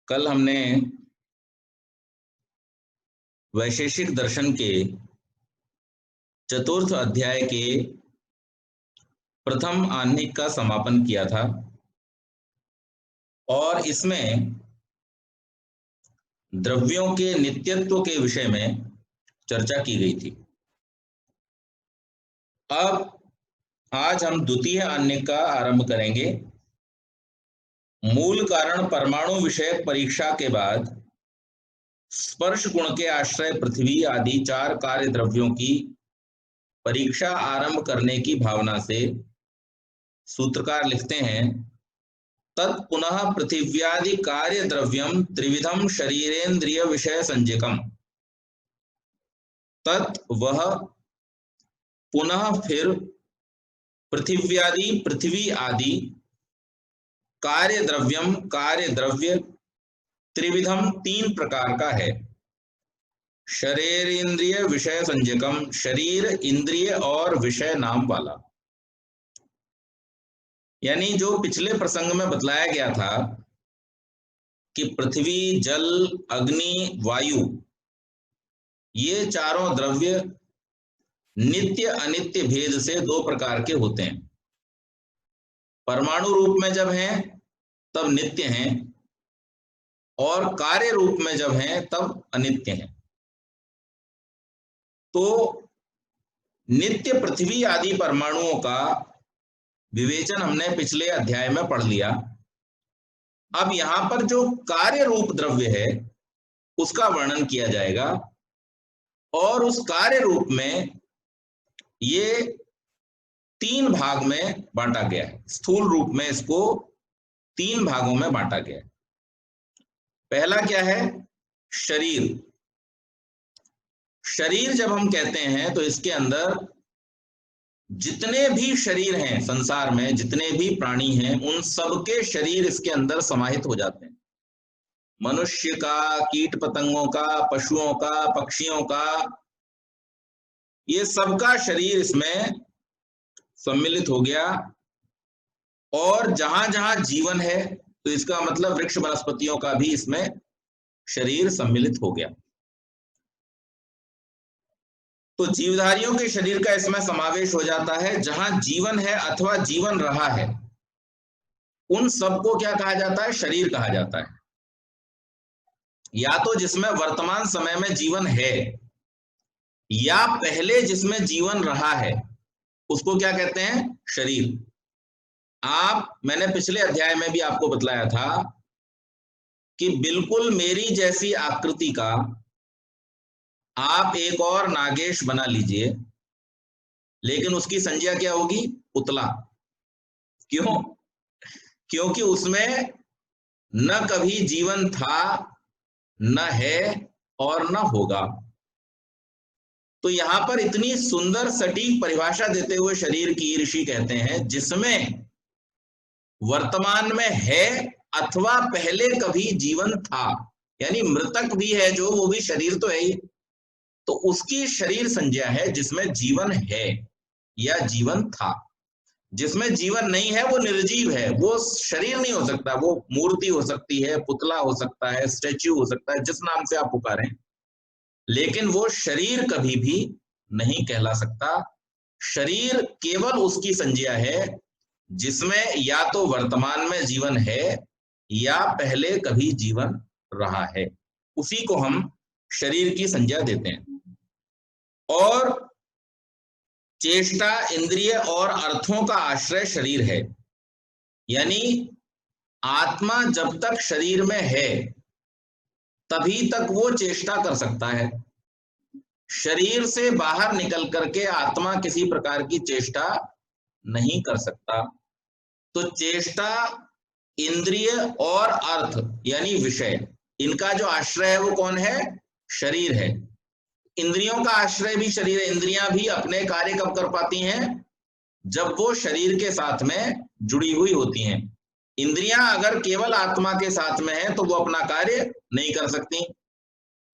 कल हमने वैशेषिक दर्शन के चतुर्थ अध्याय के प्रथम आह्निक का समापन किया था और इसमें द्रव्यों के नित्यत्व के विषय में चर्चा की गई थी। अब आज हम द्वितीय आह्निक का आरंभ करेंगे। मूल कारण परमाणु विषयक परीक्षा के बाद स्पर्श गुण के आश्रय पृथ्वी आदि चार कार्य द्रव्यों की परीक्षा आरंभ करने की भावना से सूत्रकार लिखते हैं, तत्पुनः पृथिव्यादि कार्य द्रव्यम त्रिविधम शरीरेन्द्रिय विषय संज्ञकम। तत् वह पुनः फिर पृथ्वी आदि कार्य द्रव्यम कार्य द्रव्य त्रिविधम तीन प्रकार का है। शरीर इंद्रिय विषय संज्ञकम, शरीर इंद्रिय और विषय नाम वाला। यानी जो पिछले प्रसंग में बतलाया गया था कि पृथ्वी, जल, अग्नि, वायु ये चारों द्रव्य नित्य अनित्य भेद से दो प्रकार के होते हैं। परमाणु रूप में जब हैं तब नित्य हैं और कार्य रूप में जब हैं तब अनित्य हैं। तो नित्य पृथ्वी आदि परमाणुओं का विवेचन हमने पिछले अध्याय में पढ़ लिया। अब यहां पर जो कार्य रूप द्रव्य है उसका वर्णन किया जाएगा और उस कार्य रूप में ये तीन भाग में बांटा गया है। स्थूल रूप में इसको तीन भागों में बांटा गया है। पहला क्या है? शरीर। शरीर जब हम कहते हैं तो इसके अंदर जितने भी शरीर हैं संसार में, जितने भी प्राणी हैं, उन सबके शरीर इसके अंदर समाहित हो जाते हैं। मनुष्य का, कीट पतंगों का, पशुओं का, पक्षियों का, ये सबका शरीर इसमें सम्मिलित हो गया। और जहां जहां जीवन है तो इसका मतलब वृक्ष वनस्पतियों का भी इसमें शरीर सम्मिलित हो गया। तो जीवधारियों के शरीर का इसमें समावेश हो जाता है। जहां जीवन है अथवा जीवन रहा है उन सबको क्या कहा जाता है? शरीर कहा जाता है। या तो जिसमें वर्तमान समय में जीवन है या पहले जिसमें जीवन रहा है उसको क्या कहते हैं? शरीर। मैंने पिछले अध्याय में भी आपको बतलाया था कि बिल्कुल मेरी जैसी आकृति का आप एक और नागेश बना लीजिए, लेकिन उसकी संज्ञा क्या होगी? पुतला। क्यों? क्योंकि उसमें न कभी जीवन था, न है और न होगा। तो यहां पर इतनी सुंदर सटीक परिभाषा देते हुए शरीर की ऋषि कहते हैं जिसमें वर्तमान में है अथवा पहले कभी जीवन था, यानी मृतक भी है जो, वो भी शरीर तो है ही, तो उसकी शरीर संज्ञा है जिसमें जीवन है या जीवन था। जिसमें जीवन नहीं है वो निर्जीव है, वो शरीर नहीं हो सकता। वो मूर्ति हो सकती है, पुतला हो सकता है, स्टैच्यू हो सकता है, जिस नाम से आप पुकारें, लेकिन वो शरीर कभी भी नहीं कहला सकता। शरीर केवल उसकी संज्ञा है जिसमें या तो वर्तमान में जीवन है या पहले कभी जीवन रहा है, उसी को हम शरीर की संज्ञा देते हैं। और चेष्टा, इंद्रिय और अर्थों का आश्रय शरीर है। यानी आत्मा जब तक शरीर में है तभी तक वो चेष्टा कर सकता है। शरीर से बाहर निकल करके आत्मा किसी प्रकार की चेष्टा नहीं कर सकता। तो चेष्टा, इंद्रिय और अर्थ यानी विषय, इनका जो आश्रय है वो कौन है? शरीर है। इंद्रियों का आश्रय भी शरीर है। इंद्रियां भी अपने कार्य कब कर पाती हैं? जब वो शरीर के साथ में जुड़ी हुई होती हैं। इंद्रियां अगर केवल आत्मा के साथ में है तो वो अपना कार्य नहीं कर सकती।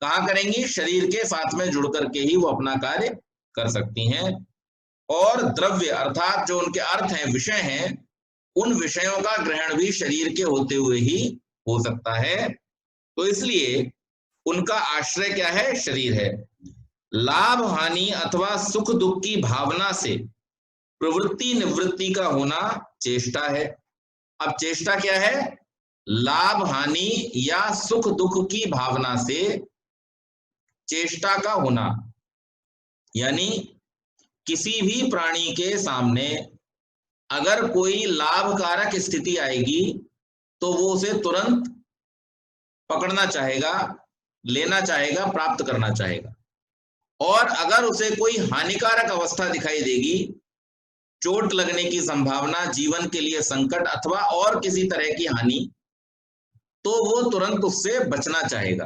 कहां करेंगी? शरीर के साथ में जुड़ करके ही वो अपना कार्य कर सकती हैं। और द्रव्य अर्थात जो उनके अर्थ हैं, विषय हैं, उन विषयों का ग्रहण भी शरीर के होते हुए ही हो सकता है। तो इसलिए उनका आश्रय क्या है? शरीर है। लाभ हानि अथवा सुख दुख की भावना से प्रवृत्ति निवृत्ति का होना चेष्टा है। अब चेष्टा क्या है? लाभ हानि या सुख दुख की भावना से चेष्टा का होना, यानी किसी भी प्राणी के सामने अगर कोई लाभकारक स्थिति आएगी तो वो उसे तुरंत पकड़ना चाहेगा, लेना चाहेगा, प्राप्त करना चाहेगा। और अगर उसे कोई हानिकारक अवस्था दिखाई देगी, चोट लगने की संभावना, जीवन के लिए संकट अथवा और किसी तरह की हानि, तो वो तुरंत उससे बचना चाहेगा।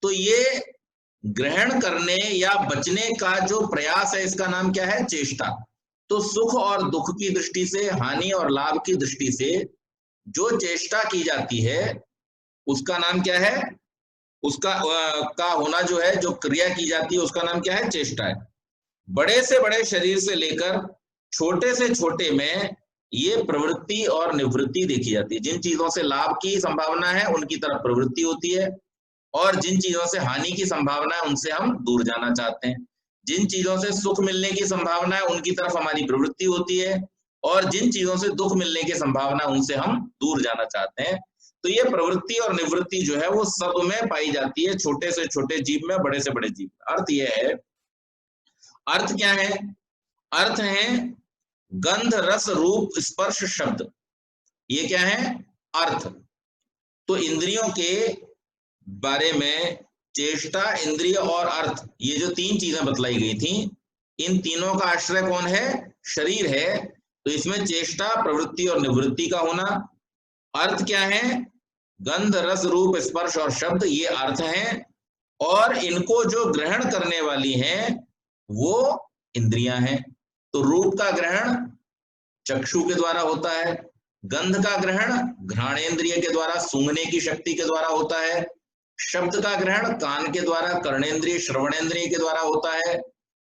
तो ये ग्रहण करने या बचने का जो प्रयास है, इसका नाम क्या है? चेष्टा। तो सुख और दुख की दृष्टि से, हानि और लाभ की दृष्टि से जो चेष्टा की जाती है उसका नाम क्या है? उसका का होना जो है, जो क्रिया की जाती है उसका नाम क्या है? चेष्टा है। बड़े से बड़े शरीर से लेकर छोटे से छोटे में ये प्रवृत्ति और निवृत्ति देखी जाती है। जिन चीजों से लाभ की संभावना है उनकी तरफ प्रवृत्ति होती है, और जिन चीजों से हानि की संभावना है उनसे हम दूर जाना चाहते हैं। जिन चीजों से सुख मिलने की संभावना है उनकी तरफ हमारी प्रवृत्ति होती है, और जिन चीजों से दुख मिलने की संभावना है उनसे हम दूर जाना चाहते हैं। तो ये प्रवृत्ति और निवृत्ति जो है वो सब में पाई जाती है, छोटे से छोटे जीव में, बड़े से बड़े जीव में। अर्थ यह है, अर्थ क्या है? अर्थ है गंध रस रूप स्पर्श शब्द। ये क्या है? अर्थ। तो इंद्रियों के बारे में चेष्टा, इंद्रिय और अर्थ, ये जो तीन चीजें बतलाई गई थी, इन तीनों का आश्रय कौन है? शरीर है। तो इसमें चेष्टा, प्रवृत्ति और निवृत्ति का होना। अर्थ क्या है? गंध रस रूप स्पर्श और शब्द, ये अर्थ हैं। और इनको जो ग्रहण करने वाली हैं वो इंद्रियां हैं। तो रूप का ग्रहण चक्षु के द्वारा होता है, गंध का ग्रहण घ्राणेन्द्रिय के द्वारा, सूंघने की शक्ति के द्वारा होता है, शब्द का ग्रहण कान के द्वारा, कर्णेंद्रिय श्रवणेन्द्रिय के द्वारा होता है,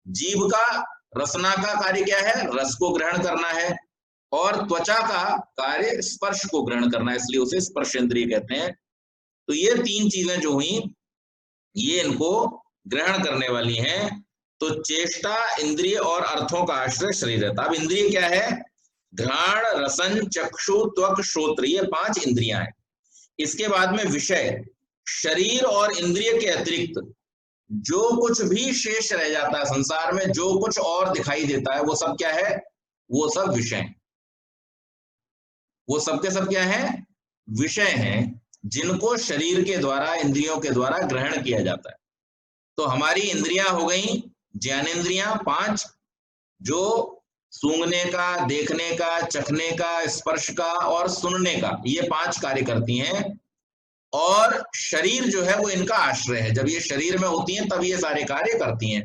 जीभ का रसना का कार्य क्या है? रस को ग्रहण करना है, और त्वचा का कार्य स्पर्श को ग्रहण करना है, इसलिए उसे स्पर्शेंद्रिय कहते हैं। तो ये तीन चीजें जो हुई, ये इनको ग्रहण करने वाली हैं। तो चेष्टा, इंद्रिय और अर्थों का आश्रय शरीर रहता। अब इंद्रिय क्या है? घ्राण, रसन, चक्षु, त्वक, श्रोत्र, ये 5 इंद्रियां हैं। इसके बाद में विषय, शरीर और इंद्रिय के अतिरिक्त जो कुछ भी शेष रह जाता है संसार में, जो कुछ और दिखाई देता है, वो सब क्या है? वो सब विषय। वो सब के सब क्या है? विषय हैं, जिनको शरीर के द्वारा, इंद्रियों के द्वारा ग्रहण किया जाता है। तो हमारी इंद्रियां हो गई ज्ञानेंद्रियां 5, जो सूंघने का, देखने का, चखने का, स्पर्श का और सुनने का, ये 5 कार्य करती हैं। और शरीर जो है वो इनका आश्रय है। जब ये शरीर में होती हैं तब ये सारे कार्य करती हैं।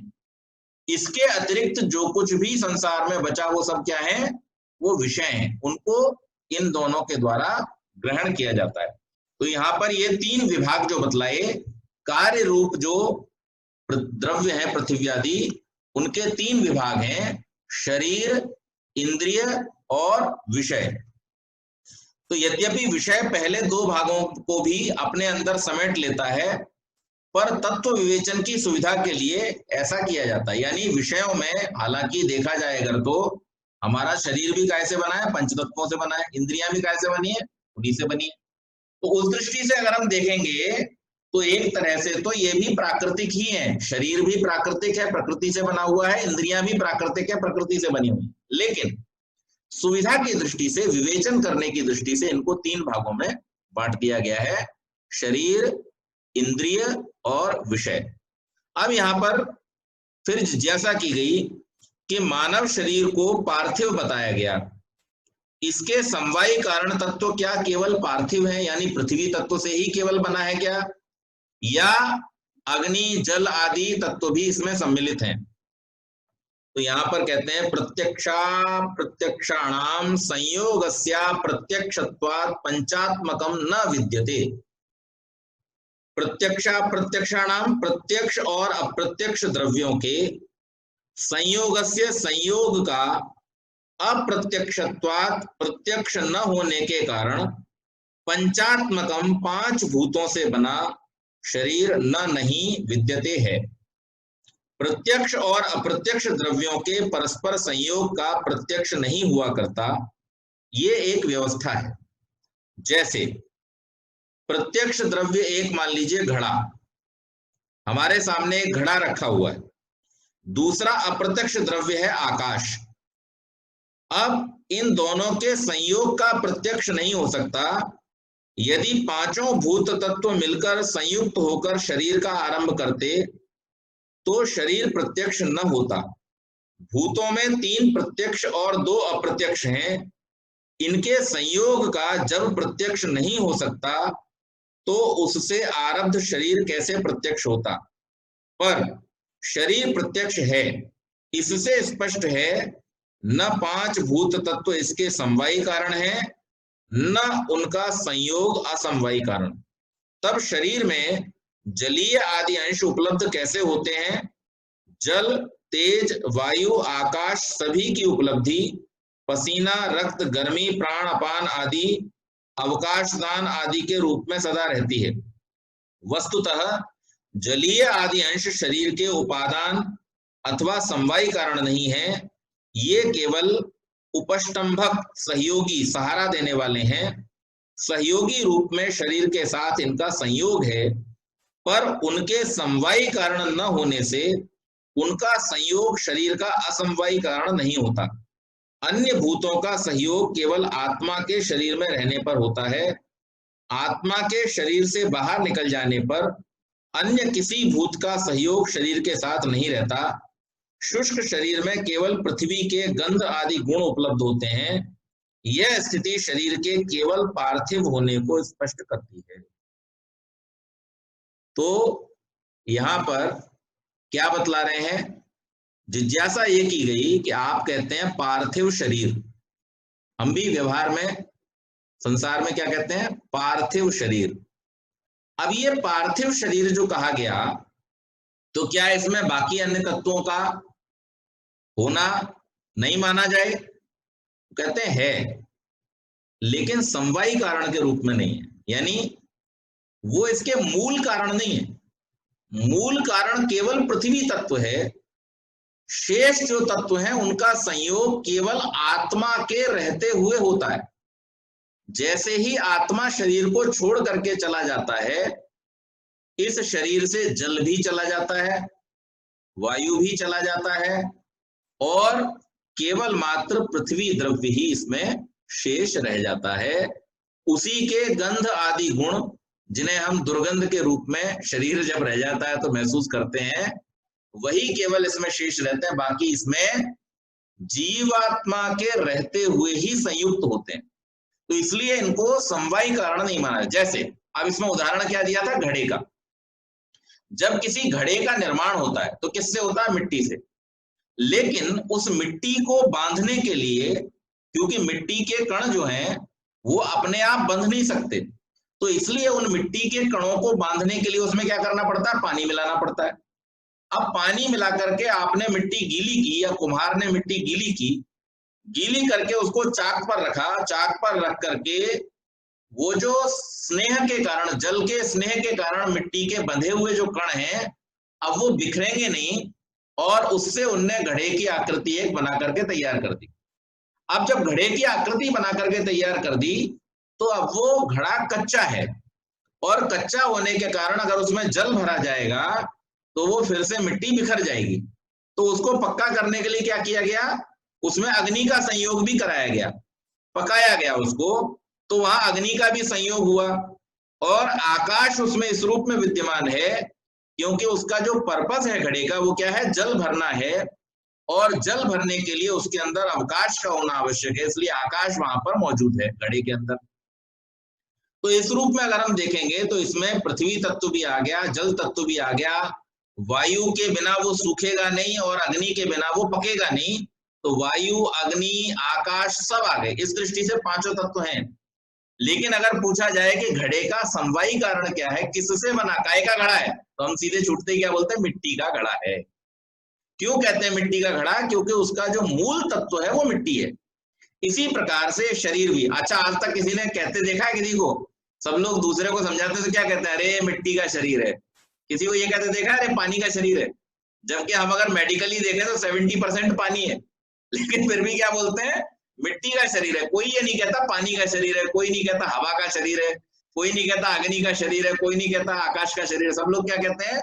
इसके अतिरिक्त जो कुछ भी संसार में बचा वो सब क्या है? वो विषय हैं, उनको इन दोनों के द्वारा ग्रहण किया जाता है। तो यहाँ पर ये 3 विभाग जो बतलाए, कार्य रूप जो द्रव्य है पृथ्वी आदि, उनके 3 विभाग हैं, शरीर, इंद्रिय और विषय। तो यद्यपि विषय पहले 2 भागों को भी अपने अंदर समेट लेता है, पर तत्व विवेचन की सुविधा के लिए ऐसा किया जाता है। यानी विषयों में हालांकि देखा जाए अगर, तो हमारा शरीर भी कैसे बना है? पंचतत्वों से बना है। इंद्रियां भी कैसे बनी है? उन्हीं से बनी है। तो उस दृष्टि से अगर हम देखेंगे तो एक तरह से तो ये भी प्राकृतिक ही है। शरीर भी प्राकृतिक है, प्रकृति से बना हुआ है, इंद्रियां भी प्राकृतिक है, प्रकृति से बनी हुई। लेकिन सुविधा की दृष्टि से, विवेचन करने की दृष्टि से इनको 3 भागों में बांट दिया गया है, शरीर, इंद्रिय और विषय। अब यहां पर फिर जिज्ञासा की गई कि मानव शरीर को पार्थिव बताया गया, इसके समवायी कारण तत्व क्या केवल पार्थिव है, यानी पृथ्वी तत्व से ही केवल बना है क्या, या अग्नि, जल आदि तत्व भी इसमें सम्मिलित हैं? तो यहां पर कहते हैं प्रत्यक्षाणाम संयोगस्या प्रत्यक्षत्वात् पंचात्मकम न विद्यते। प्रत्यक्षाणाम, प्रत्यक्ष और अप्रत्यक्ष द्रव्यों के संयोगस्य, संयोग का अप्रत्यक्षत्वात् प्रत्यक्ष न होने के कारण पंचात्मकम 5 भूतों से बना शरीर न नहीं विद्यते है। प्रत्यक्ष और अप्रत्यक्ष द्रव्यों के परस्पर संयोग का प्रत्यक्ष नहीं हुआ करता, ये एक व्यवस्था है। जैसे प्रत्यक्ष द्रव्य एक मान लीजिए घड़ा, हमारे सामने एक घड़ा रखा हुआ है। दूसरा अप्रत्यक्ष द्रव्य है आकाश। अब इन दोनों के संयोग का प्रत्यक्ष नहीं हो सकता। यदि पांचों भूत तत्व मिलकर संयुक्त होकर शरीर का आरंभ करते तो शरीर प्रत्यक्ष न होता। भूतों में 3 प्रत्यक्ष और 2 अप्रत्यक्ष हैं। इनके संयोग का जब प्रत्यक्ष नहीं हो सकता तो उससे आरब्ध शरीर कैसे प्रत्यक्ष होता। पर शरीर प्रत्यक्ष है, इससे स्पष्ट है न 5 भूत तत्व इसके समवायी कारण है, न उनका संयोग असमवायी कारण। तब शरीर में जलीय आदि अंश उपलब्ध कैसे होते हैं। जल, तेज, वायु, आकाश सभी की उपलब्धि पसीना, रक्त, गर्मी, प्राण, अपान आदि अवकाशदान आदि के रूप में सदा रहती है। वस्तुतः जलीय आदि अंश शरीर के उपादान अथवा समवायी कारण नहीं है, ये केवल उपष्टंभक सहयोगी सहारा देने वाले हैं। सहयोगी रूप में शरीर के साथ इनका संयोग है, पर उनके समवायी कारण न होने से उनका संयोग शरीर का असमवायी कारण नहीं होता। अन्य भूतों का सहयोग केवल आत्मा के शरीर में रहने पर होता है। आत्मा के शरीर से बाहर निकल जाने पर अन्य किसी भूत का सहयोग शरीर के साथ नहीं रहता। शुष्क शरीर में केवल पृथ्वी के गंध आदि गुण उपलब्ध होते हैं। यह स्थिति शरीर के केवल पार्थिव होने को स्पष्ट करती है। तो यहां पर क्या बतला रहे हैं, जिज्ञासा ये की गई कि आप कहते हैं पार्थिव शरीर, हम भी व्यवहार में संसार में क्या कहते हैं, पार्थिव शरीर। अब ये पार्थिव शरीर जो कहा गया, तो क्या इसमें बाकी अन्य तत्वों का होना नहीं माना जाए। कहते हैं है, लेकिन समवायी कारण के रूप में नहीं है, यानी वो इसके मूल कारण नहीं है। मूल कारण केवल पृथ्वी तत्व है। शेष जो तत्व हैं उनका संयोग केवल आत्मा के रहते हुए होता है। जैसे ही आत्मा शरीर को छोड़ करके चला जाता है, इस शरीर से जल भी चला जाता है, वायु भी चला जाता है, और केवल मात्र पृथ्वी द्रव्य ही इसमें शेष रह जाता है। उसी के गंध आदि गुण, जिन्हें हम दुर्गंध के रूप में शरीर जब रह जाता है तो महसूस करते हैं, वही केवल इसमें शेष रहते हैं। बाकी इसमें जीवात्मा के रहते हुए ही संयुक्त होते हैं, तो इसलिए इनको समवायी कारण नहीं माना। जैसे अब इसमें उदाहरण क्या दिया था, घड़े का। जब किसी घड़े का निर्माण होता है तो किससे होता है, मिट्टी से। लेकिन उस मिट्टी को बांधने के लिए, क्योंकि मिट्टी के कण जो हैं वो अपने आप बंध नहीं सकते, तो इसलिए उन मिट्टी के कणों को बांधने के लिए उसमें क्या करना पड़ता है, पानी मिलाना पड़ता है। अब पानी मिला करके आपने मिट्टी गीली की, या कुम्हार ने मिट्टी गीली की, गीली करके उसको चाक पर रखा, चाक पर रख करके वो जो स्नेह के कारण, जल के स्नेह के कारण मिट्टी के बंधे हुए जो कण हैं, अब वो बिखरेंगे नहीं, और उससे उनने घड़े की आकृति एक बना करके तैयार कर दी। अब जब घड़े की आकृति बना करके तैयार कर दी, तो अब वो घड़ा कच्चा है, और कच्चा होने के कारण अगर उसमें जल भरा जाएगा तो वो फिर से मिट्टी बिखर जाएगी। तो उसको पक्का करने के लिए क्या किया गया, उसमें अग्नि का संयोग भी कराया गया, पकाया गया उसको, तो वहां अग्नि का भी संयोग हुआ। और आकाश उसमें इस रूप में विद्यमान है क्योंकि उसका जो पर्पस है घड़े का, वो क्या है, जल भरना है, और जल भरने के लिए उसके अंदर अवकाश का होना आवश्यक है, इसलिए आकाश वहां पर मौजूद है घड़े के अंदर। तो इस रूप में अगर हम देखेंगे तो इसमें पृथ्वी तत्व भी आ गया, जल तत्व भी आ गया। वायु के बिना वो सूखेगा नहीं, और अग्नि के बिना वो पकेगा नहीं, तो वायु, अग्नि, आकाश सब आ गए। इस दृष्टि से पांचों तत्व हैं। लेकिन अगर पूछा जाए कि घड़े का समवायी कारण क्या है, किससे बना, काय का घड़ा है, तो हम सीधे छूटते ही क्या बोलते हैं, मिट्टी का घड़ा है। क्यों कहते हैं मिट्टी का घड़ा, क्योंकि उसका जो मूल तत्व है वो मिट्टी है। इसी प्रकार से शरीर भी। अच्छा, आज तक किसी ने कहते देखा है किसी को? सब लोग दूसरे को समझाते तो क्या कहते हैं, अरे मिट्टी का शरीर है। किसी को ये कहते देखा है, अरे पानी का शरीर है? जबकि हम अगर मेडिकली देखें तो 70% पानी है, लेकिन फिर भी क्या बोलते हैं, मिट्टी का शरीर है। कोई ये नहीं कहता पानी का शरीर है, कोई नहीं कहता हवा का शरीर है, कोई नहीं कहता अग्नि का शरीर है, कोई नहीं कहता आकाश का शरीर है। सब लोग क्या कहते हैं?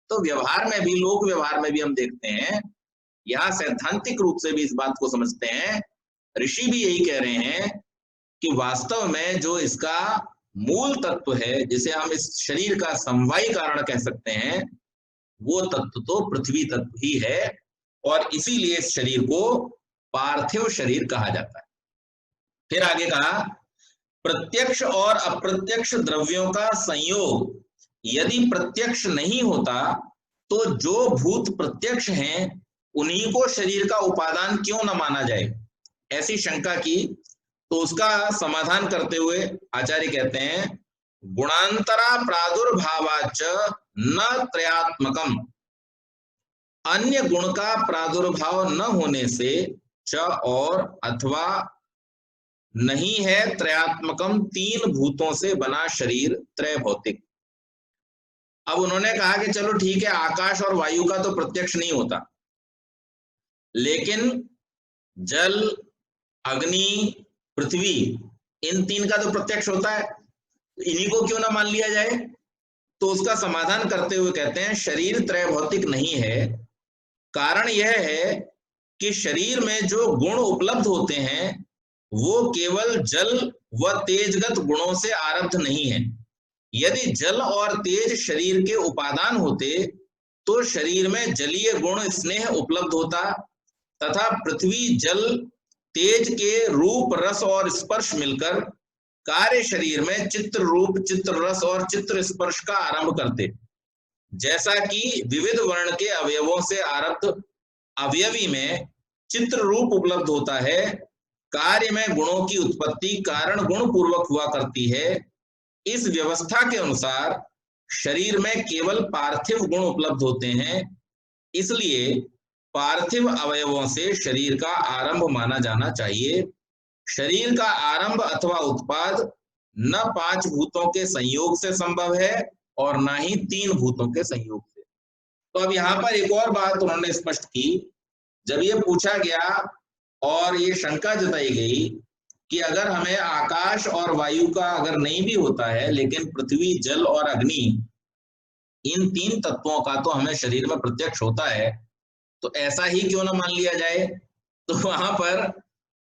तो व्यवहार में भी, लोक व्यवहार में भी हम देखते हैं, यहाँ सैद्धांतिक रूप से भी इस बात को समझते हैं, ऋषि भी यही कह रहे हैं कि वास्तव में जो इसका मूल तत्व है, जिसे हम इस शरीर का समवायी कारण कह सकते हैं, वो तत्व तो पृथ्वी तत्व ही है, और इसीलिए इस शरीर को पार्थिव शरीर कहा जाता है। फिर आगे कहा, प्रत्यक्ष और अप्रत्यक्ष द्रव्यों का संयोग यदि प्रत्यक्ष नहीं होता तो जो भूत प्रत्यक्ष हैं उन्हीं को शरीर का उपादान क्यों न माना जाए, ऐसी शंका की। तो उसका समाधान करते हुए आचार्य कहते हैं, गुणांतरा प्रादुर्भावाच न त्रयात्मकम, अन्य गुण का प्रादुर्भाव न होने से च और अथवा नहीं है त्रयात्मकम, तीन भूतों से बना शरीर त्रय भौतिक। अब उन्होंने कहा कि चलो ठीक है, आकाश और वायु का तो प्रत्यक्ष नहीं होता, लेकिन जल, अग्नि, पृथ्वी, इन तीन का तो प्रत्यक्ष होता है, इन्हीं को क्यों ना मान लिया जाए। तो उसका समाधान करते हुए कहते हैं, शरीर त्रय भौतिक नहीं है। कारण यह है कि शरीर में जो गुण उपलब्ध होते हैं वो केवल जल व तेजगत गुणों से आरब्ध नहीं है। यदि जल और तेज शरीर के उपादान होते तो शरीर में जलीय गुण स्नेह उपलब्ध होता, तथा पृथ्वी, जल, तेज के रूप, रस और स्पर्श मिलकर कार्य शरीर में चित्र रूप, चित्र रस और चित्र स्पर्श का आरंभ करते। जैसा कि विविध वर्ण के अवयवों से आरब्ध अवयवी में चित्र रूप उपलब्ध होता है, कार्य में गुणों की उत्पत्ति कारण गुण पूर्वक हुआ करती है। इस व्यवस्था के अनुसार शरीर में केवल पार्थिव गुण उपलब्ध होते हैं, इसलिए पार्थिव अवयवों से शरीर का आरंभ माना जाना चाहिए। शरीर का आरंभ अथवा उत्पाद न पांच भूतों के संयोग से संभव है और ना ही तीन भूतों के संयोग से। तो अब यहाँ पर एक और बात उन्होंने स्पष्ट की, जब ये पूछा गया और ये शंका जताई गई कि अगर हमें आकाश और वायु का अगर नहीं भी होता है, लेकिन पृथ्वी, जल और अग्नि, इन तीन तत्वों का तो हमें शरीर में प्रत्यक्ष होता है, तो ऐसा ही क्यों ना मान लिया जाए। तो वहां पर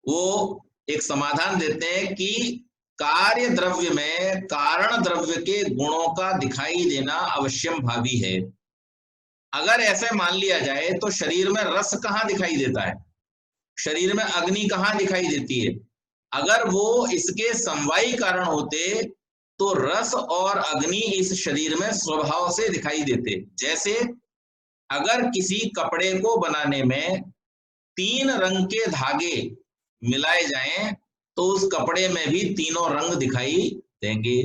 वो एक समाधान देते हैं कि कार्य द्रव्य में कारण द्रव्य के गुणों का दिखाई देना अवश्यम भावी है। अगर ऐसे मान लिया जाए तो शरीर में रस कहाँ दिखाई देता है, शरीर में अग्नि कहाँ दिखाई देती है। अगर वो इसके समवायी कारण होते तो रस और अग्नि इस शरीर में स्वभाव से दिखाई देते। जैसे अगर किसी कपड़े को बनाने में तीन रंग के धागे मिलाए जाएं तो उस कपड़े में भी तीनों रंग दिखाई देंगे।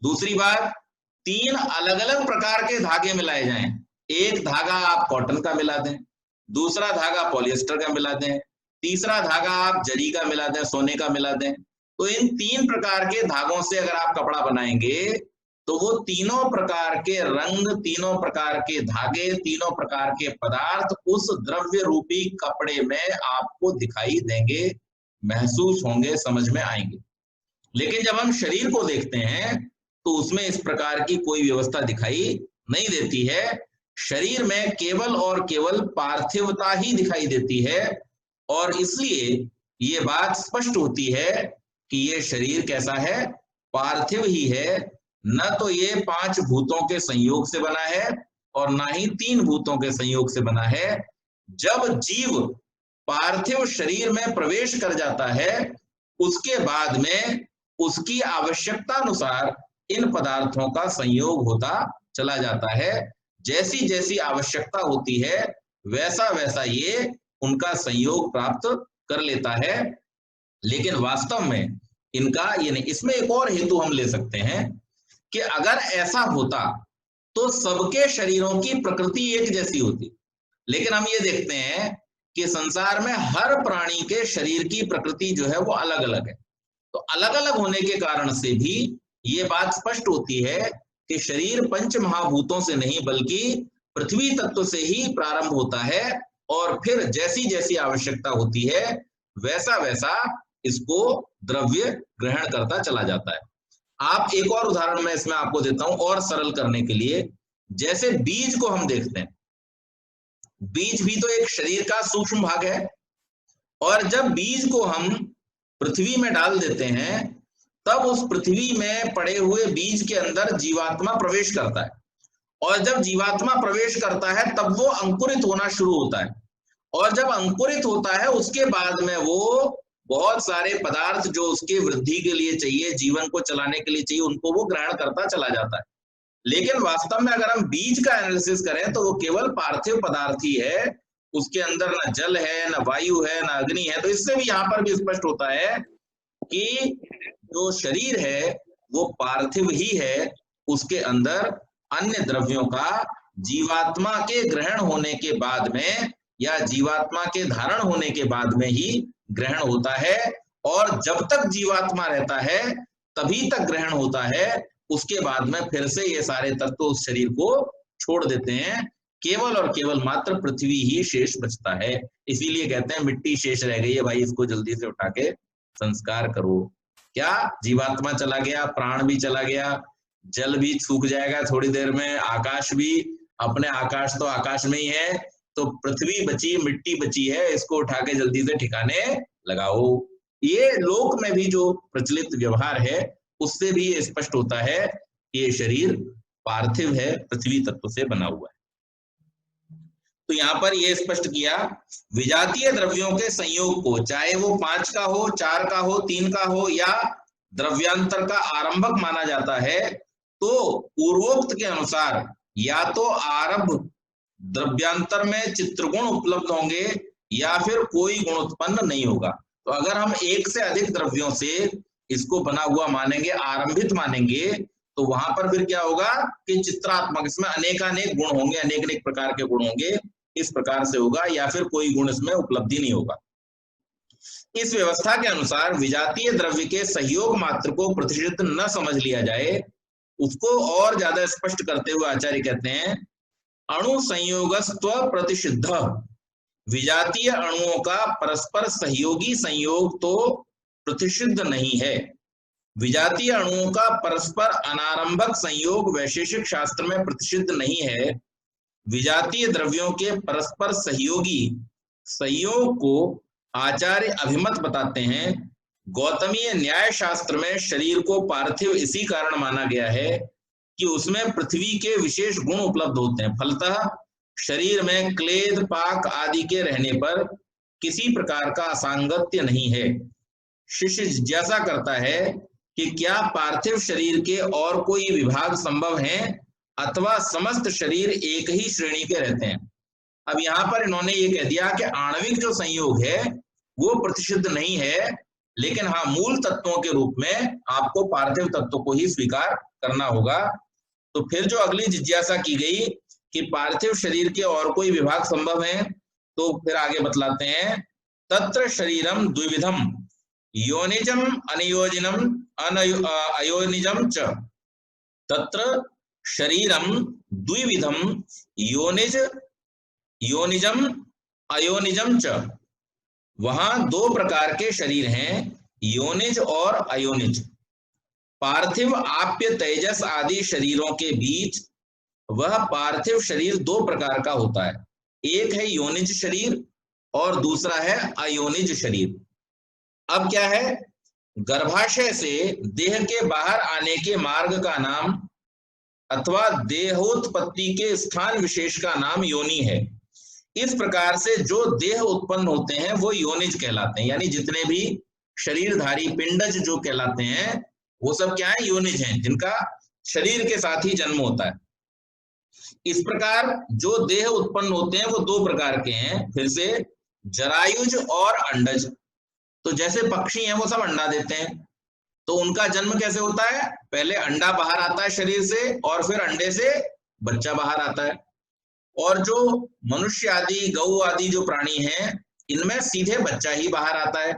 दूसरी बात, तीन अलग अलग प्रकार के धागे मिलाए जाएं, एक धागा आप कॉटन का मिला दें, दूसरा धागा पॉलिएस्टर का मिला दें, तीसरा धागा आप जरी का मिला दें, सोने का मिला दें, तो इन तीन प्रकार के धागों से अगर आप कपड़ा बनाएंगे तो वो तीनों प्रकार के रंग, तीनों प्रकार के धागे, तीनों प्रकार के पदार्थ उस द्रव्य रूपी कपड़े में आपको दिखाई देंगे, महसूस होंगे, समझ में आएंगे। लेकिन जब हम शरीर को देखते हैं तो उसमें इस प्रकार की कोई व्यवस्था दिखाई नहीं देती है। शरीर में केवल और केवल पार्थिवता ही दिखाई देती है, और इसलिए ये बात स्पष्ट होती है कि ये शरीर कैसा है, पार्थिव ही है। न तो ये पांच भूतों के संयोग से बना है और ना ही तीन भूतों के संयोग से बना है। जब जीव पार्थिव शरीर में प्रवेश कर जाता है उसके बाद में उसकी आवश्यकता अनुसार इन पदार्थों का संयोग होता चला जाता है। जैसी जैसी आवश्यकता होती है वैसा वैसा ये उनका संयोग प्राप्त कर लेता है। लेकिन वास्तव में इनका ये नहीं। इसमें एक और हेतु हम ले सकते हैं कि अगर ऐसा होता तो सबके शरीरों की प्रकृति एक जैसी होती। लेकिन हम ये देखते हैं कि संसार में हर प्राणी के शरीर की प्रकृति जो है वो अलग अलग है। तो अलग अलग होने के कारण से भी ये बात स्पष्ट होती है कि शरीर पंच महाभूतों से नहीं बल्कि पृथ्वी तत्व से ही प्रारंभ होता है और फिर जैसी जैसी आवश्यकता होती है वैसा वैसा इसको द्रव्य ग्रहण करता चला जाता है। आप एक और उदाहरण मैं इसमें आपको देता हूं और सरल करने के लिए। जैसे बीज को हम देखते हैं, बीज भी तो एक शरीर का सूक्ष्म भाग है, और जब बीज को हम पृथ्वी में डाल देते हैं तब उस पृथ्वी में पड़े हुए बीज के अंदर जीवात्मा प्रवेश करता है, और जब जीवात्मा प्रवेश करता है तब वो अंकुरित होना शुरू होता है, और जब अंकुरित होता है उसके बाद में वो बहुत सारे पदार्थ जो उसके वृद्धि के लिए चाहिए, जीवन को चलाने के लिए चाहिए, उनको वो ग्रहण करता चला जाता है। लेकिन वास्तव में अगर हम बीज का एनालिसिस करें तो वो केवल पार्थिव पदार्थ ही है, उसके अंदर ना जल है, ना वायु है, ना अग्नि है। तो इससे भी यहाँ पर भी स्पष्ट होता है कि जो शरीर है वो पार्थिव ही है, उसके अंदर अन्य द्रव्यों का जीवात्मा के ग्रहण होने के बाद में या जीवात्मा के धारण होने के बाद में ही ग्रहण होता है, और जब तक जीवात्मा रहता है तभी तक ग्रहण होता है। उसके बाद में फिर से ये सारे तत्व उस शरीर को छोड़ देते हैं, केवल और केवल मात्र पृथ्वी ही शेष बचता है। इसीलिए कहते हैं मिट्टी शेष रह गई है भाई, इसको जल्दी से उठा के संस्कार करो। क्या जीवात्मा चला गया, प्राण भी चला गया, जल भी सूख जाएगा थोड़ी देर में, आकाश भी, अपने आकाश तो आकाश में ही है, तो पृथ्वी बची, मिट्टी बची है, इसको उठा के जल्दी से ठिकाने लगाओ। ये लोक में भी जो प्रचलित व्यवहार है उससे भी ये स्पष्ट होता है कि ये शरीर पार्थिव है, पृथ्वी तत्व से बना हुआ है। तो यहाँ पर ये स्पष्ट किया विजातीय द्रव्यों के संयोग को, चाहे वो 5 का हो, 4 का हो, 3 का हो, या द्रव्यांतर का आरंभक माना जाता है, तो पूर्वोक्त के अनुसार या तो आरंभ द्रव्यांतर में चित्रगुण उपलब्ध होंगे या फिर कोई गुण उत्पन्न नहीं होगा। तो अगर हम एक से अधिक द्रव्यों से इसको बना हुआ मानेंगे, आरंभित मानेंगे, तो वहां पर फिर क्या होगा कि चित्रात्मक, इसमें अनेकानेक गुण होंगे, अनेक अनेक प्रकार के गुण होंगे, इस प्रकार से होगा, या फिर कोई गुण इसमें उपलब्धि नहीं होगा। इस व्यवस्था के अनुसार विजातीय द्रव्य के सहयोग मात्र को प्रतिषिद्ध न समझ लिया जाए। उसको और ज्यादा स्पष्ट करते हुए आचार्य कहते हैं अणु संयोगस्त्व प्रतिषिद्ध, विजातीय अणुओं का परस्पर सहयोगी संयोग तो प्रतिषिद्ध नहीं है। विजातीय अणुओं का परस्पर अनारंभक संयोग वैशेषिक शास्त्र में प्रतिषिद्ध नहीं है। विजातीय द्रव्यों के परस्पर सहयोगी संयोग को आचार्य अभिमत बताते हैं। गौतमीय न्याय शास्त्र में शरीर को पार्थिव इसी कारण माना गया है कि उसमें पृथ्वी के विशेष गुण उपलब्ध होते हैं। फलतः शरीर में क्लेद, पाक आदि के रहने पर किसी प्रकार का असांगत्य नहीं है। शिष्य जिज्ञासा करता है कि क्या पार्थिव शरीर के और कोई विभाग संभव हैं अथवा समस्त शरीर एक ही श्रेणी के रहते हैं। अब यहाँ पर इन्होंने ये कह दिया कि आणविक जो संयोग है वो प्रतिषिद्ध नहीं है, लेकिन हाँ मूल तत्वों के रूप में आपको पार्थिव तत्व को ही स्वीकार करना होगा। तो फिर जो अगली जिज्ञासा की गई कि पार्थिव शरीर के और कोई विभाग संभव है, तो फिर आगे बतलाते हैं तत्र शरीरम द्विविधम योनिजम अनियोजिनम अयोनिजम च, तत्र शरीरम द्विविधम योनिजम अयोनिजम च, वहां 2 प्रकार के शरीर हैं, योनिज और अयोनिज। पार्थिव आप्य तेजस आदि शरीरों के बीच वह पार्थिव शरीर 2 प्रकार का होता है, एक है योनिज शरीर और दूसरा है अयोनिज शरीर। अब क्या है, गर्भाशय से देह के बाहर आने के मार्ग का नाम अथवा देहोत्पत्ति के स्थान विशेष का नाम योनि है। इस प्रकार से जो देह उत्पन्न होते हैं वो योनिज कहलाते हैं, यानी जितने भी शरीरधारी पिंडज जो कहलाते हैं वो सब क्या है, योनिज हैं, जिनका शरीर के साथ ही जन्म होता है। इस प्रकार जो देह उत्पन्न होते हैं वो 2 प्रकार के हैं, फिर से जरायुज और अंडज। तो जैसे पक्षी हैं वो सब अंडा देते हैं, तो उनका जन्म कैसे होता है, पहले अंडा बाहर आता है शरीर से और फिर अंडे से बच्चा बाहर आता है। और जो मनुष्य आदि, गौ आदि जो प्राणी हैं इनमें सीधे बच्चा ही बाहर आता है।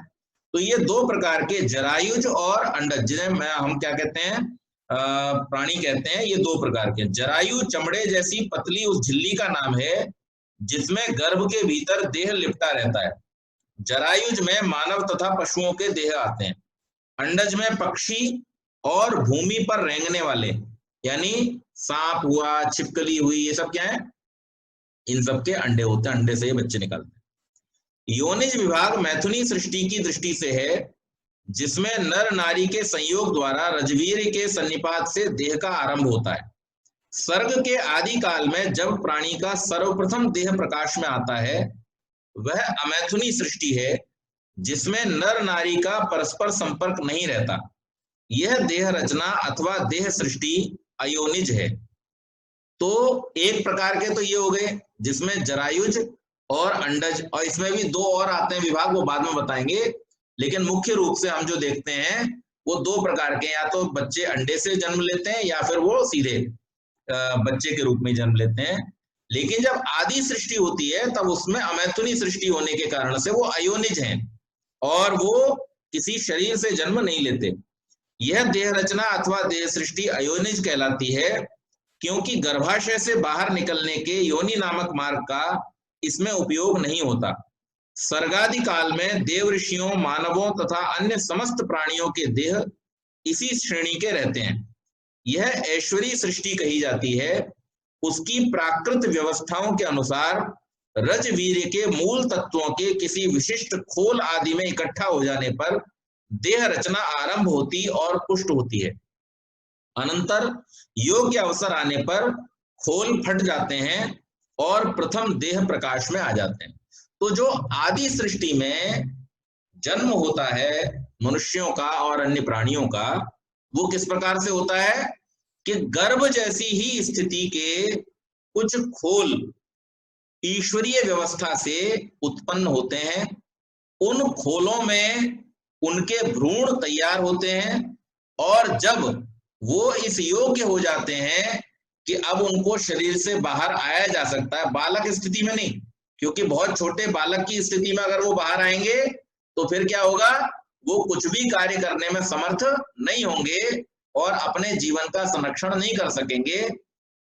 तो ये दो प्रकार के जरायुज और अंडज, जिन्हें हम क्या कहते हैं, प्राणी कहते हैं। ये दो प्रकार के जरायु चमड़े जैसी पतली उस झिल्ली का नाम है जिसमें गर्भ के भीतर देह लिपटा रहता है। जरायुज में मानव तथा पशुओं के देह आते हैं। अंडज में पक्षी और भूमि पर रेंगने वाले, यानी सांप हुआ, छिपकली हुई, ये सब क्या है, इन सब के अंडे होते हैं। अंडे से ये बच्चे निकलते हैं। योनिज विभाग मैथुनी सृष्टि की दृष्टि से है, जिसमें नर नारी के संयोग द्वारा रजवीर के सन्निपात से देह का आरंभ होता है। सर्ग के आदि काल में जब प्राणी का सर्वप्रथम देह प्रकाश में आता है, वह अमैथुनी सृष्टि है, जिसमें नर नारी का परस्पर संपर्क नहीं रहता। यह देह रचना अथवा देह सृष्टि अयोनिज है। तो एक प्रकार के तो ये हो गए जिसमें जरायुज और अंडज, और इसमें भी दो और आते हैं विभाग, वो बाद में बताएंगे। लेकिन मुख्य रूप से हम जो देखते हैं वो दो प्रकार के, या तो बच्चे अंडे से जन्म लेते हैं या फिर वो सीधे बच्चे के रूप में जन्म लेते हैं। लेकिन जब आदि सृष्टि होती है तब उसमें अमैथुनी सृष्टि होने के कारण से वो अयोनिज हैं और वो किसी शरीर से जन्म नहीं लेते। यह देह रचना अथवा देह सृष्टि अयोनिज कहलाती है, क्योंकि गर्भाशय से बाहर निकलने के योनि नामक मार्ग का इसमें उपयोग नहीं होता। सर्गादि काल में देव ऋषियों, मानवों तथा अन्य समस्त प्राणियों के देह इसी श्रेणी के रहते हैं। यह ऐश्वरी सृष्टि कही जाती है। उसकी प्राकृत व्यवस्थाओं के अनुसार रजवीर्य के मूल तत्वों के किसी विशिष्ट खोल आदि में इकट्ठा हो जाने पर देह रचना आरंभ होती और पुष्ट होती है। अनंतर योग्य अवसर आने पर खोल फट जाते हैं और प्रथम देह प्रकाश में आ जाते हैं। तो जो आदि सृष्टि में जन्म होता है मनुष्यों का और अन्य प्राणियों का, वो किस प्रकार से होता है कि गर्भ जैसी ही स्थिति के कुछ खोल ईश्वरीय व्यवस्था से उत्पन्न होते हैं। उन खोलों में उनके भ्रूण तैयार होते हैं और जब वो इस योग्य हो जाते हैं कि अब उनको शरीर से बाहर आया जा सकता है, बालक स्थिति में नहीं, क्योंकि बहुत छोटे बालक की स्थिति में अगर वो बाहर आएंगे तो फिर क्या होगा, वो कुछ भी कार्य करने में समर्थ नहीं होंगे और अपने जीवन का संरक्षण नहीं कर सकेंगे।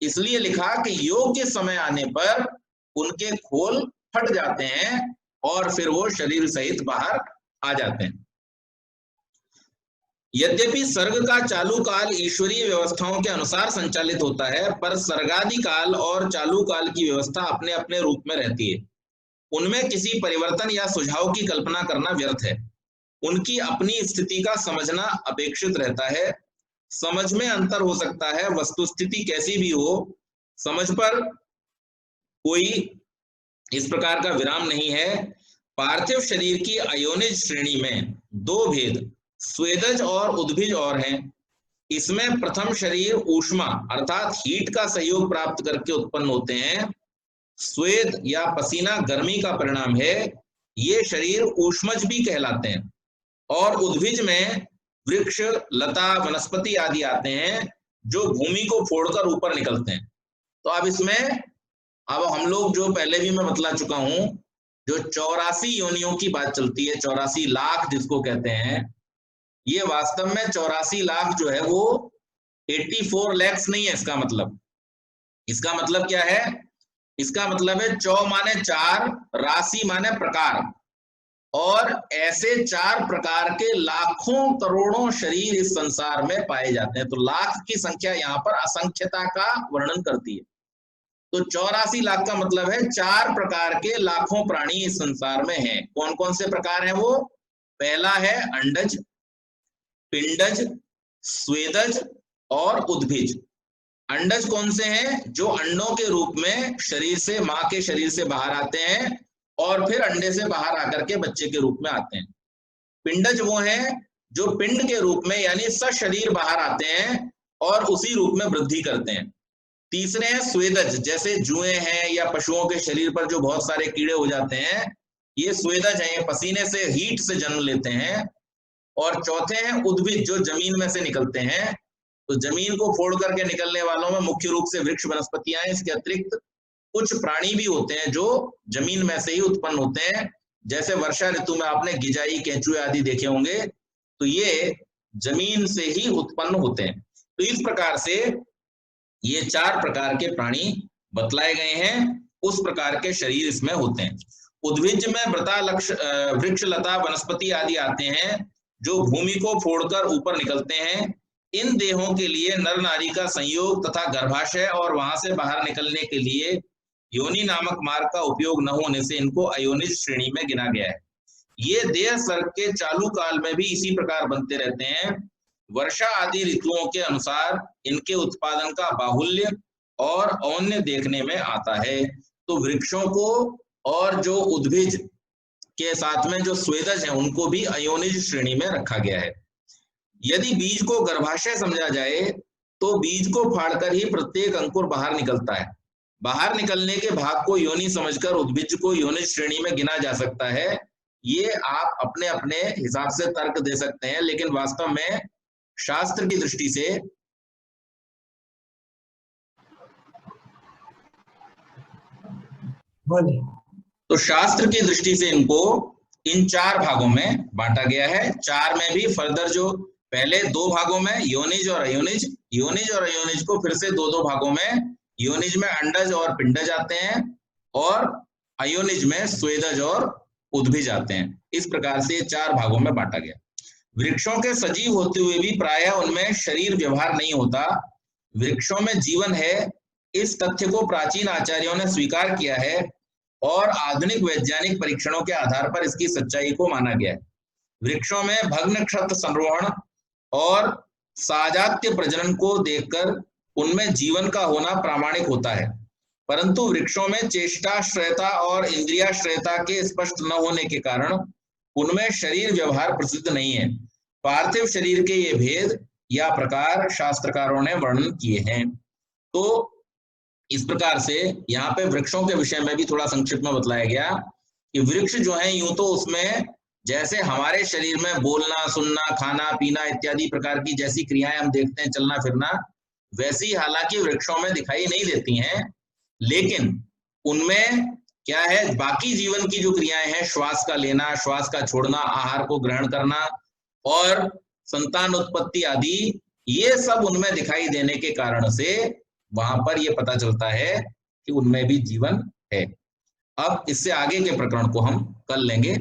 इसलिए लिखा कि योग्य समय आने पर उनके खोल फट जाते हैं और फिर वो शरीर सहित बाहर आ जाते हैं। यद्यपि सर्ग का चालू काल ईश्वरीय व्यवस्थाओं के अनुसार संचालित होता है, पर सर्गादि काल और चालू काल की व्यवस्था अपने अपने रूप में रहती है। उनमें किसी परिवर्तन या सुझाव की कल्पना करना व्यर्थ है। उनकी अपनी स्थिति का समझना अपेक्षित रहता है। समझ में अंतर हो सकता है, वस्तुस्थिति कैसी भी हो, समझ पर कोई इस प्रकार का विराम नहीं है। पार्थिव शरीर की अयोनिज श्रेणी में दो भेद स्वेदज और उद्भिज और हैं। इसमें प्रथम शरीर ऊष्मा अर्थात हीट का सहयोग प्राप्त करके उत्पन्न होते हैं। स्वेद या पसीना गर्मी का परिणाम है। ये शरीर ऊष्मज भी कहलाते हैं। और उद्भिज में वृक्ष, लता, वनस्पति आदि आते हैं जो भूमि को फोड़कर ऊपर निकलते हैं। तो अब इसमें अब हम लोग जो पहले भी मैं बतला चुका हूं, जो 84 योनियों की बात चलती है, 84 लाख जिसको कहते हैं, ये वास्तव में 84 लाख जो है वो 84 लैक्स नहीं है। इसका मतलब क्या है, इसका मतलब है चौ माने चार, राशि माने प्रकार, और ऐसे चार प्रकार के लाखों करोड़ों शरीर इस संसार में पाए जाते हैं। तो लाख की संख्या यहाँ पर असंख्यता का वर्णन करती है। तो 84 लाख का मतलब है चार प्रकार के लाखों प्राणी इस संसार में हैं। कौन कौन से प्रकार हैं वो? पहला है अंडज, पिंडज, स्वेदज और उद्भिज। अंडज कौन से हैं? जो अंडों के रूप में शरीर से, मां के शरीर से बाहर आते हैं और फिर अंडे से बाहर आकर के बच्चे के रूप में आते हैं। पिंडज वो हैं जो पिंड के रूप में यानी सशरीर बाहर आते हैं और उसी रूप में वृद्धि करते हैं। तीसरे हैं स्वेदज, जैसे जुएं हैं या पशुओं के शरीर पर जो बहुत सारे कीड़े हो जाते हैं, ये स्वेदज हैं, ये पसीने से, हीट से जन्म लेते हैं। और चौथे हैं उद्भिज, जो जमीन में से निकलते हैं। तो जमीन को फोड़ करके निकलने वालों में मुख्य रूप से वृक्ष, वनस्पतियां हैं। इसके अतिरिक्त कुछ प्राणी भी होते हैं जो जमीन में से ही उत्पन्न होते हैं, जैसे वर्षा ऋतु में आपने गिजाई, केंचुए आदि देखे होंगे, तो ये जमीन से ही उत्पन्न होते हैं। तो इस प्रकार से ये 4 प्रकार के प्राणी बतलाए गए हैं, उस प्रकार के शरीर इसमें होते हैं। उद्भिज में वृक्ष, लता, वनस्पति आदि आते हैं जो भूमि को फोड़कर ऊपर निकलते हैं। इन देहों के लिए नर नारी का संयोग तथा गर्भाशय और वहां से बाहर निकलने के लिए योनि नामक मार्ग का उपयोग न होने से इनको अयोनिज श्रेणी में गिना गया है। ये देह सर्ग के चालू काल में भी इसी प्रकार बनते रहते हैं। वर्षा आदि ऋतुओं के अनुसार इनके उत्पादन का बाहुल्य और औन्य देखने में आता है। तो वृक्षों को और जो उद्भिज के साथ में जो स्वेदज हैं उनको भी अयोनिज श्रेणी में रखा गया है। यदि बीज को गर्भाशय समझा जाए तो बीज को फाड़कर ही प्रत्येक अंकुर बाहर निकलता है। बाहर निकलने के भाग को योनि समझकर उद्भिज को योनिज श्रेणी में गिना जा सकता है। ये आप अपने अपने हिसाब से तर्क दे सकते हैं, लेकिन वास्तव में शास्त्र की दृष्टि से तो शास्त्र की दृष्टि से इनको इन 4 भागों में बांटा गया है। 4 में भी फर्दर जो पहले 2 भागों में योनिज और अयोनिज, योनिज और अयोनिज को फिर से 2-2 भागों में, योनिज में अंडज और पिंडज आते हैं और अयोनिज में स्वेदज और उद्भिज आते हैं। इस प्रकार से 4 भागों में बांटा गया। वृक्षों के सजीव होते हुए भी प्रायः उनमें शरीर व्यवहार नहीं होता। वृक्षों में जीवन है, इस तथ्य को प्राचीन आचार्यों ने स्वीकार किया है और आधुनिक वैज्ञानिक परीक्षणों के आधार पर इसकी सच्चाई को माना गया है। वृक्षों में भग्न क्षत संरोहण और साजात्य प्रजनन को देखकर उनमें जीवन का होना प्रामाणिक होता है, परंतु वृक्षों में चेष्टाश्रयता और इंद्रियाश्रयता के स्पष्ट न होने के कारण उनमें शरीर व्यवहार प्रसिद्ध नहीं है। पार्थिव शरीर के ये भेद या प्रकार शास्त्रकारों ने वर्णन किए हैं। तो इस प्रकार से यहाँ पे वृक्षों के विषय में भी थोड़ा संक्षिप्त में बतलाया गया कि वृक्ष जो है यूं तो उसमें जैसे हमारे शरीर में बोलना, सुनना, खाना, पीना इत्यादि प्रकार की जैसी क्रियाएं हम देखते हैं, चलना फिरना, वैसी हालांकि वृक्षों में दिखाई नहीं देती हैं, लेकिन उनमें क्या है, बाकी जीवन की जो क्रियाएं हैं, श्वास का लेना, श्वास का छोड़ना, आहार को ग्रहण करना और संतान उत्पत्ति आदि, ये सब उनमें दिखाई देने के कारण से वहां पर यह पता चलता है कि उनमें भी जीवन है। अब इससे आगे के प्रकरण को हम कल लेंगे।